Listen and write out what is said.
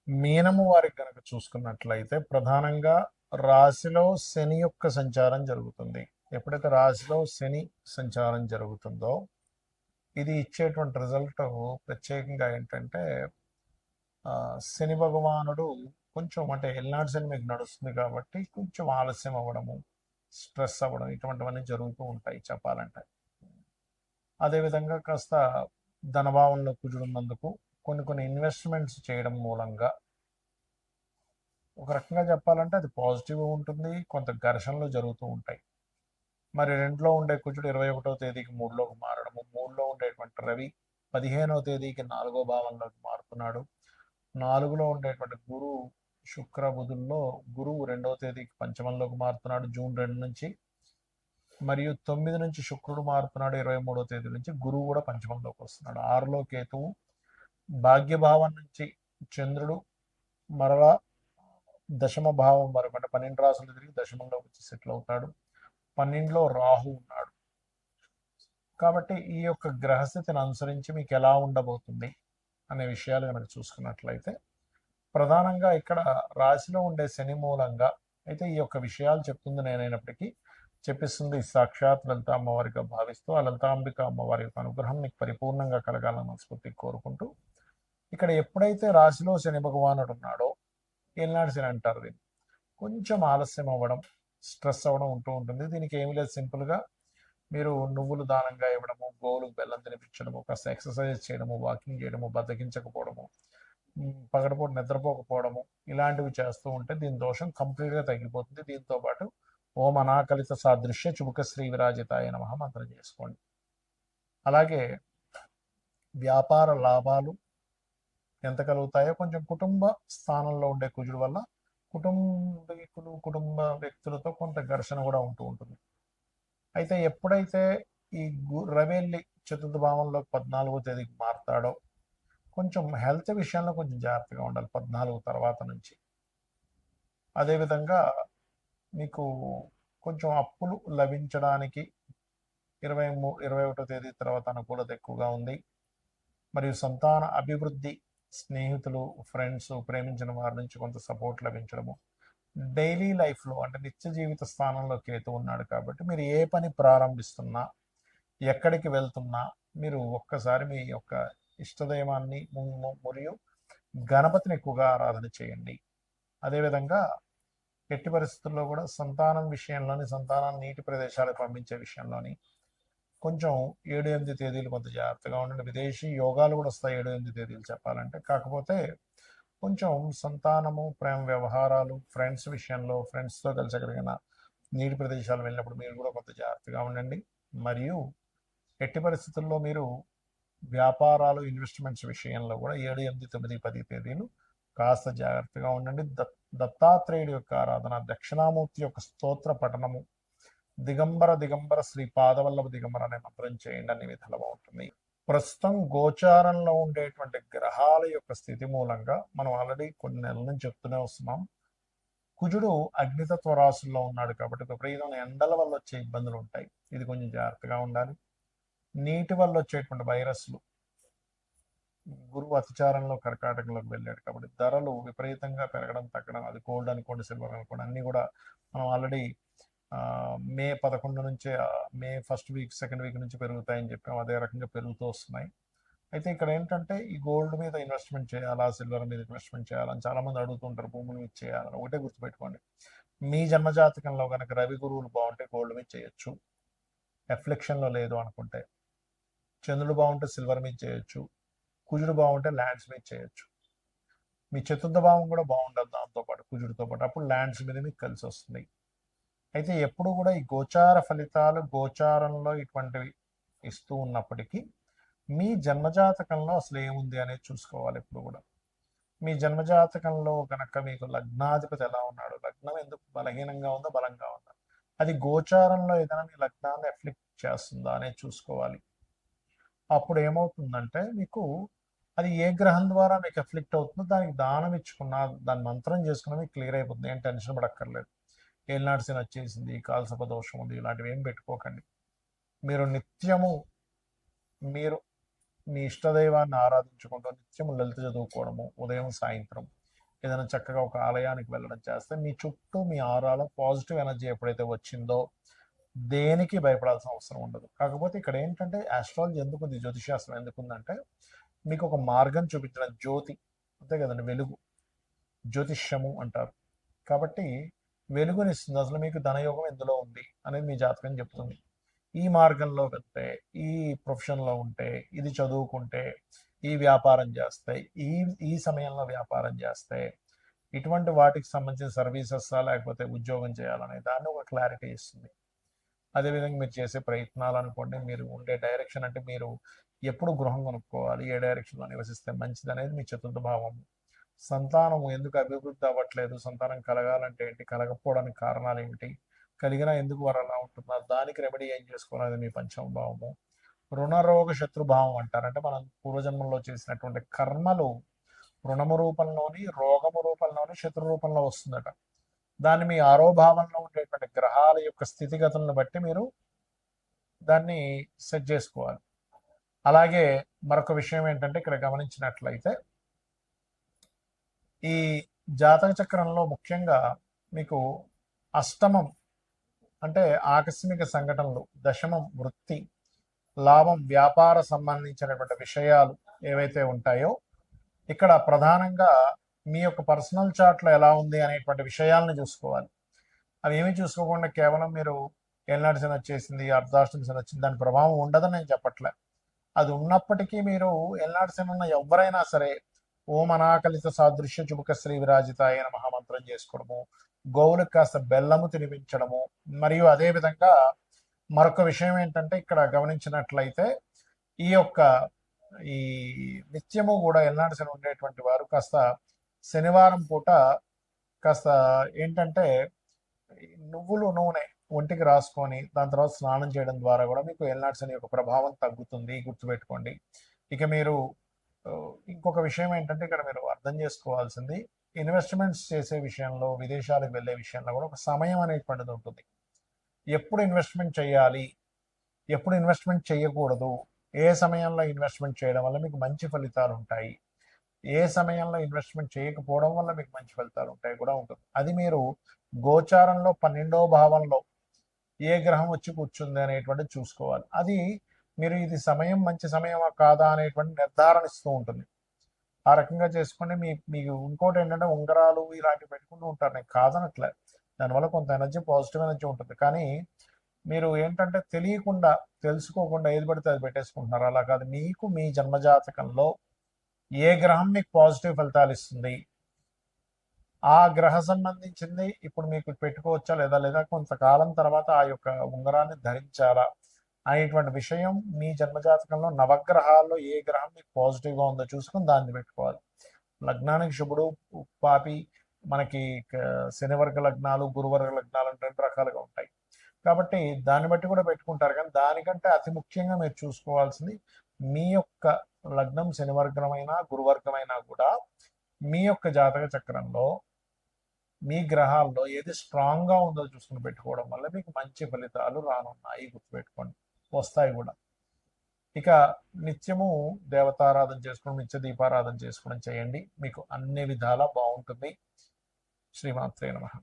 మీనము వారికి కనుక చూసుకున్నట్లయితే ప్రధానంగా రాశిలో శని యొక్క సంచారం జరుగుతుంది. ఎప్పుడైతే రాశిలో శని సంచారం జరుగుతుందో ఇది ఇచ్చేటువంటి రిజల్ట్ ప్రత్యేకంగా ఏంటంటే శని భగవానుడు కొంచెం అంటే ఎల్నాడు శని మీకు నడుస్తుంది కాబట్టి కొంచెం ఆలస్యం అవ్వడము, స్ట్రెస్ అవ్వడం ఇటువంటివన్నీ జరుగుతూ ఉంటాయి చెప్పాలంటే. అదేవిధంగా కాస్త ధనభావంలో కుజుడున్నందుకు కొన్ని కొన్ని ఇన్వెస్ట్మెంట్స్ చేయడం మూలంగా ఒక రకంగా చెప్పాలంటే అది పాజిటివ్ ఉంటుంది, కొంత ఘర్షణలు జరుగుతూ ఉంటాయి. మరి రెండులో ఉండే కుజుడు 21వ తేదీకి మూడులోకి మారడము, మూడులో ఉండేటువంటి రవి 15వ తేదీకి 4వ భావంలోకి మారుతున్నాడు. 4లో ఉండేటువంటి గురువు శుక్ర బుధుల్లో గురువు 2వ తేదీకి పంచమంలోకి మారుతున్నాడు జూన్ 2 నుంచి. మరియు 9 నుంచి శుక్రుడు మారుతున్నాడు 23వ తేదీ నుంచి. గురువు కూడా పంచమంలోకి వస్తున్నాడు. 6లో కేతువు, భాగ్యభావం నుంచి చంద్రుడు మరలా దశమ భావం వరకు అంటే 12 రాసులు తిరిగి దశమంలోకి వచ్చి సెటిల్ అవుతాడు. 12లో రాహు ఉన్నాడు. కాబట్టి ఈ యొక్క గ్రహస్థితిని అనుసరించి మీకు ఎలా ఉండబోతుంది అనే విషయాలు కనుక చూసుకున్నట్లయితే ప్రధానంగా ఇక్కడ రాశిలో ఉండే శని మూలంగా అయితే ఈ యొక్క విషయాలు చెప్తుంది నేనైనప్పటికీ చెప్పిస్తుంది సాక్షాత్ లలిత అమ్మవారిగా భావిస్తూ ఆ లలితాంబిక అమ్మవారి యొక్క అనుగ్రహం మీకు పరిపూర్ణంగా కలగాలని మనస్ఫూర్తిగా కోరుకుంటూ ఇక్కడ ఎప్పుడైతే రాశిలో శని భగవానుడు ఉన్నాడో ఏలినాడు శని అంటారు దీన్ని, కొంచెం ఆలస్యం అవ్వడం, స్ట్రెస్ అవ్వడం ఉంటూ ఉంటుంది. దీనికి ఏమీ లేదు, సింపుల్గా మీరు నువ్వులు దానంగా ఇవ్వడము, గోవులకు బెల్లం తినిపించడము, కాస్త ఎక్సర్సైజ్ చేయడము, వాకింగ్ చేయడము, బద్దకించకపోవడము, పగటిపూట నిద్రపోకపోవడము ఇలాంటివి చేస్తూ ఉంటే దీని దోషం కంప్లీట్గా తగ్గిపోతుంది. దీంతో పాటు ఓం అనాకలిత సాదృశ్య చుబుక శ్రీ విరాజితాయ నమః మంత్రం చేసుకోండి. అలాగే వ్యాపార లాభాలు ఎంత కలుగుతాయో కొంచెం కుటుంబ స్థానంలో ఉండే కుజుడు వల్ల కుటుంబీకులు కుటుంబ వ్యక్తులతో కొంత ఘర్షణ కూడా ఉంటూ ఉంటుంది. అయితే ఎప్పుడైతే ఈ రవేల్లి చతుర్థ భావంలో 14వ తేదీకి మారుతాడో కొంచెం హెల్త్ విషయంలో కొంచెం జాగ్రత్తగా ఉండాలి 14 తర్వాత నుంచి. అదేవిధంగా మీకు కొంచెం అప్పులు లభించడానికి 21వ తేదీ తర్వాత అనుకూలత ఎక్కువగా ఉంది. మరియు సంతాన అభివృద్ధి, స్నేహితులు, ఫ్రెండ్స్, ప్రేమించిన వారి నుంచి కొంత సపోర్ట్ లభించడము, డైలీ లైఫ్లో అంటే నిత్య జీవిత స్థానంలో కేతు ఉన్నాడు కాబట్టి మీరు ఏ పని ప్రారంభిస్తున్నా, ఎక్కడికి వెళ్తున్నా మీరు ఒక్కసారి మీ యొక్క ఇష్టదైవాన్ని మరియు గణపతిని ఎక్కువగా ఆరాధన చేయండి. అదేవిధంగా ఎట్టి పరిస్థితుల్లో కూడా సంతానం విషయంలోని, సంతానాన్ని నీటి ప్రదేశాలకు పంపించే విషయంలోని కొంచెం 7-8 తేదీలు కొంత జాగ్రత్తగా ఉండండి. విదేశీ యోగాలు కూడా వస్తాయి 7-8 తేదీలు చెప్పాలంటే. కాకపోతే కొంచెం సంతానము, ప్రేమ వ్యవహారాలు, ఫ్రెండ్స్ విషయంలో ఫ్రెండ్స్తో కలిసి ఎక్కడికైనా నీటి ప్రదేశాలు వెళ్ళినప్పుడు మీరు కూడా కొంత జాగ్రత్తగా ఉండండి. మరియు ఎట్టి పరిస్థితుల్లో మీరు వ్యాపారాలు, ఇన్వెస్ట్మెంట్స్ విషయంలో కూడా 7, 8, 9, 10 తేదీలు కాస్త జాగ్రత్తగా ఉండండి. దత్తాత్రేయుడి యొక్క ఆరాధన, దక్షిణామూర్తి యొక్క స్తోత్ర పఠనము, దిగంబర దిగంబర శ్రీ పాదవల్లభ దిగంబర అనే మంత్రం చేయండి, అన్ని విధాలుగా ఉంటుంది. ప్రస్తుతం గోచారంలో ఉండేటువంటి గ్రహాల యొక్క స్థితి మూలంగా మనం ఆల్రెడీ కొన్ని నెలల నుంచి చెప్తూనే వస్తున్నాం. కుజుడు అగ్నితత్వ రాశుల్లో ఉన్నాడు కాబట్టి విపరీతమైన ఎండల వల్ల వచ్చే ఇబ్బందులు ఉంటాయి. ఇది కొంచెం జాగ్రత్తగా ఉండాలి. నీటి వల్ల వచ్చేటువంటి వైరస్లు, గురువు అతిచారంలో కర్కాటకంలోకి వెళ్ళాడు కాబట్టి ధరలు విపరీతంగా పెరగడం తగ్గడం, అది గోల్డ్ అనుకోండి, సిల్వర్ అనుకోండి, అన్నీ కూడా మనం ఆల్రెడీ మే 11 నుంచే May first week, second week నుంచి పెరుగుతాయని చెప్పాం. అదే రకంగా పెరుగుతూ వస్తున్నాయి. అయితే ఇక్కడ ఏంటంటే ఈ గోల్డ్ మీద ఇన్వెస్ట్మెంట్ చేయాలా, సిల్వర్ మీద ఇన్వెస్ట్మెంట్ చేయాలని చాలామంది అడుగుతుంటారు. భూముల మీద చేయాలని ఒకటే గుర్తుపెట్టుకోండి, మీ జన్మజాతకంలో కనుక రవి గురువులు బాగుంటే గోల్డ్ మీద చేయొచ్చు, ఎఫ్లెక్షన్లో లేదు అనుకుంటే. చంద్రుడు బాగుంటే సిల్వర్ మీద చేయొచ్చు, కుజుడు బాగుంటే ల్యాండ్స్ మీద చేయొచ్చు. మీ చతుర్థ భావం కూడా బాగుండదు దాంతోపాటు కుజుడితో పాటు, అప్పుడు ల్యాండ్స్ మీద మీకు కలిసి వస్తుంది. అయితే ఎప్పుడు కూడా ఈ గోచార ఫలితాలు గోచారంలో ఇటువంటివి ఇస్తూ ఉన్నప్పటికీ మీ జన్మజాతకంలో అసలు ఏముంది అనేది చూసుకోవాలి. ఎప్పుడు కూడా మీ జన్మజాతకంలో కనుక మీకు లగ్నాధిపతి ఎలా ఉన్నాడు, లగ్నం ఎందుకు బలహీనంగా ఉందో బలంగా ఉందా, అది గోచారంలో ఏదైనా మీ లగ్నాన్ని ఎఫ్లిక్ట్ చేస్తుందా అనేది చూసుకోవాలి. అప్పుడు ఏమవుతుందంటే మీకు అది ఏ గ్రహం ద్వారా మీకు ఎఫ్లిక్ట్ అవుతుందో దానికి దానం ఇచ్చుకున్నా, దాని మంత్రం చేసుకున్నా మీకు క్లియర్ అయిపోతుంది. ఏం టెన్షన్ పడక్కర్లేదు. ఏలినాడు శని వచ్చేసింది, కాలసర్ప దోషం ఉంది, ఇలాంటివి ఏం పెట్టుకోకండి. మీరు నిత్యము మీరు మీ ఇష్టదైవాన్ని ఆరాధించుకుంటూ నిత్యము లలిత చదువుకోవడము, ఉదయం సాయంత్రం ఏదైనా చక్కగా ఒక ఆలయానికి వెళ్ళడం చేస్తే మీ చుట్టూ మీ ఆరాలో పాజిటివ్ ఎనర్జీ ఎప్పుడైతే వచ్చిందో దేనికి భయపడాల్సిన అవసరం ఉండదు. కాకపోతే ఇక్కడ ఏంటంటే ఆస్ట్రాలజీ ఎందుకుంది, జ్యోతిషాస్త్రం ఎందుకుందంటే మీకు ఒక మార్గం చూపించడం, జ్యోతి అంతే కదండి, వెలుగు, జ్యోతిష్యము అంటారు. కాబట్టి వెలుగునిస్తుంది. అసలు మీకు ధనయోగం ఎందులో ఉంది అనేది మీ జాతకం చెప్తుంది. ఈ మార్గంలో వెళ్తే, ఈ ప్రొఫెషన్లో ఉంటే, ఇది చదువుకుంటే, ఈ వ్యాపారం చేస్తే, ఈ ఈ సమయంలో వ్యాపారం చేస్తే, ఇటువంటి వాటికి సంబంధించిన సర్వీసెస్ లేకపోతే ఉద్యోగం చేయాలనే దాన్ని ఒక క్లారిటీ ఇస్తుంది. అదేవిధంగా మీరు చేసే ప్రయత్నాలు అనుకోండి, మీరు ఉండే డైరెక్షన్, అంటే మీరు ఎప్పుడు గృహం కొనుక్కోవాలి, ఏ డైరెక్షన్లో నివసిస్తే మంచిది అనేది మీ చతుర్థ భావం. సంతానం ఎందుకు అభివృద్ధి అవ్వట్లేదు, సంతానం కలగాలంటే ఏంటి, కలగకపోవడానికి కారణాలు ఏమిటి, కలిగినా ఎందుకు వారు అలా ఉంటున్నారు, దానికి రెమెడీ ఏం చేసుకోవాలి, మీ పంచమ భావము. రుణరోగ శత్రుభావం అంటారు, అంటే మనం పూర్వజన్మంలో చేసినటువంటి కర్మలు రుణము రూపంలోని, రోగము రూపంలోని, శత్రు రూపంలో వస్తుందట. దాన్ని మీ ఆరోభావంలో ఉండేటువంటి గ్రహాల యొక్క స్థితిగతులను బట్టి మీరు దాన్ని సెట్ చేసుకోవాలి. అలాగే మరొక విషయం ఏంటంటే ఇక్కడ గమనించినట్లయితే ఈ జాతక చక్రంలో ముఖ్యంగా మీకు అష్టమం అంటే ఆకస్మిక సంఘటనలు, దశమం వృత్తి, లాభం వ్యాపార సంబంధించినటువంటి విషయాలు ఏవైతే ఉంటాయో ఇక్కడ ప్రధానంగా మీ యొక్క పర్సనల్ చార్ట్లో ఎలా ఉంది అనేటువంటి విషయాలను చూసుకోవాలి. అవి ఏమీ చూసుకోకుండా కేవలం మీరు ఏలినాటి శని వచ్చేసింది, అర్ధాష్టమి శని వచ్చింది, దాని ప్రభావం ఉండదని నేను చెప్పట్లే. అది ఉన్నప్పటికీ మీరు ఏలినాటి శని ఉన్న ఎవరైనా సరే ఓం అనాకలిత సాదృశ్య చుబుక శ్రీ విరాజితాయ నమః మంత్రం చేసుకోవడము, గోవులకు కాస్త బెల్లము తినిపించడము, మరియు అదేవిధంగా మరొక విషయం ఏంటంటే ఇక్కడ గమనించినట్లయితే ఈ యొక్క ఈ నిత్యము కూడా ఎల్నాడు శని ఉండేటువంటి వారు కాస్త శనివారం పూట కాస్త ఏంటంటే నువ్వులు నూనె ఒంటికి రాసుకొని దాని తర్వాత స్నానం చేయడం ద్వారా కూడా మీకు ఎల్నాడు శని యొక్క ప్రభావం తగ్గుతుంది, గుర్తుపెట్టుకోండి. ఇక మీరు ఇంకొక విషయం ఏంటంటే ఇక్కడ మీరు అర్థం చేసుకోవాల్సింది, ఇన్వెస్ట్మెంట్స్ చేసే విషయంలో, విదేశాలకు వెళ్ళే విషయంలో కూడా ఒక సమయం అనేటువంటిది ఉంటుంది. ఎప్పుడు ఇన్వెస్ట్మెంట్ చేయాలి, ఎప్పుడు ఇన్వెస్ట్మెంట్ చేయకూడదు, ఏ సమయంలో ఇన్వెస్ట్మెంట్ చేయడం వల్ల మీకు మంచి ఫలితాలు ఉంటాయి, ఏ సమయంలో ఇన్వెస్ట్మెంట్ చేయకపోవడం వల్ల మీకు మంచి ఫలితాలు ఉంటాయి కూడా ఉంటుంది. అది మీరు గోచారంలో 12వ భావంలో ఏ గ్రహం వచ్చి కూర్చుంది అనేటువంటిది చూసుకోవాలి. అది మీరు ఇది సమయం మంచి సమయమా కాదా అనేటువంటి నిర్ధారణ ఇస్తూ ఉంటుంది. ఆ రకంగా చేసుకోండి. మీకు ఇంకోటి ఏంటంటే ఉంగరాలు ఇలాంటివి పెట్టుకుంటూ ఉంటారు, నేను కాదనట్లే, దానివల్ల కొంత ఎనర్జీ, పాజిటివ్ ఎనర్జీ ఉంటుంది. కానీ మీరు ఏంటంటే తెలియకుండా, తెలుసుకోకుండా ఏది పడితే అది పెట్టేసుకుంటున్నారు. అలా కాదు, మీకు మీ జన్మజాతకంలో ఏ గ్రహం మీకు పాజిటివ్ ఫలితాలు ఇస్తుంది, ఆ గ్రహ సంబంధించింది ఇప్పుడు మీకు పెట్టుకోవచ్చా లేదా కొంతకాలం తర్వాత ఆ యొక్క ఉంగరాన్ని ధరించాలా అనేటువంటి విషయం మీ జన్మజాతకంలో నవగ్రహాల్లో ఏ గ్రహం మీకు పాజిటివ్గా ఉందో చూసుకొని దాన్ని పెట్టుకోవాలి. లగ్నానికి శుభుడు, పాపి, మనకి శనివర్గ లగ్నాలు, గురువర్గ లగ్నాలు అంటే 2 రకాలుగా ఉంటాయి. కాబట్టి దాన్ని బట్టి కూడా పెట్టుకుంటారు. కానీ దానికంటే అతి ముఖ్యంగా మీరు చూసుకోవాల్సింది మీ యొక్క లగ్నం శనివర్గమైనా గురువర్గమైనా కూడా మీ యొక్క జాతక చక్రంలో మీ గ్రహాల్లో ఏది స్ట్రాంగ్గా ఉందో చూసుకుని పెట్టుకోవడం వల్ల మీకు మంచి ఫలితాలు రానున్నాయి, గుర్తుపెట్టుకోండి, వస్తాయి కూడా. ఇక నిత్యము దేవతారాధన చేసుకోవడం, నిత్య దీపారాధన చేసుకోవడం చేయండి, మీకు అన్ని విధాలా బాగుంటుంది. శ్రీమాత్రే నమః.